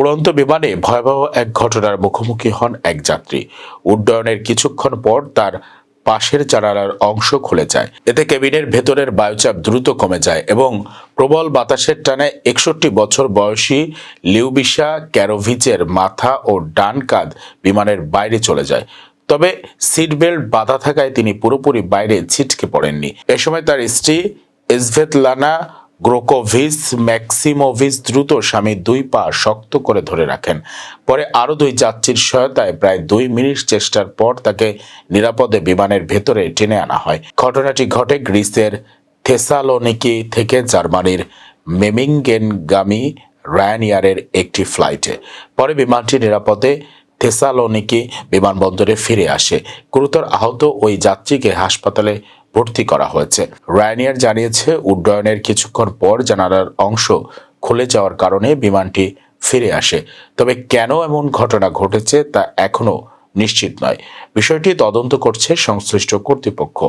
উড়ন্ত বিমানে ভয়াবহ এক ঘটনার মুখোমুখি হন এক যাত্রী। উড্ডয়নের কিছুক্ষণ পর তার পাশের জানালার অংশ খুলে যায়। এতে কেবিনের ভেতরের বায়ুচাপ দ্রুত কমে যায় এবং প্রবল বাতাসের টানে 61 বছর বয়সী লিউবিশা ক্যারোভিচের মাথা ও ডান কাঁধ বিমানের বাইরে চলে যায়। তবে সিট বেল্ট বাঁধা থাকায় তিনি পুরোপুরি বাইরে ছিটকে পড়েননি। এ সময় তার স্ত্রী ইসভেতলানা গ্রোকোভিচ ম্যাক্সিমোভিচ দ্রুত স্বামীর 2 পা শক্ত করে ধরে রাখেন। পরে আরও 2 যাত্রীর সহায়তায় প্রায় 2 মিনিট চেষ্টার পর তাকে নিরাপদে বিমানের ভেতরে টেনে আনা হয়। ঘটনাটি ঘটে গ্রিসের থেসালোনিকি থেকে জার্মানির মেমিঙ্গেনগামী রায়ানএয়ারের একটি ফ্লাইটে। পরে বিমানটি নিরাপদে থেসালোনিকি বিমানবন্দরে ফিরে আসে। গুরুতর আহত ওই যাত্রীকে হাসপাতালে ভর্তি করা হয়েছে। রায়ানএয়ার জানিয়েছে, উড্ডয়নের কিছুক্ষণ পর জানালার অংশ খুলে যাওয়ার কারণে বিমানটি ফিরে আসে। তবে কেন এমন ঘটনা ঘটেছে তা এখনো নিশ্চিত নয়। বিষয়টি তদন্ত করছে সংশ্লিষ্ট কর্তৃপক্ষ।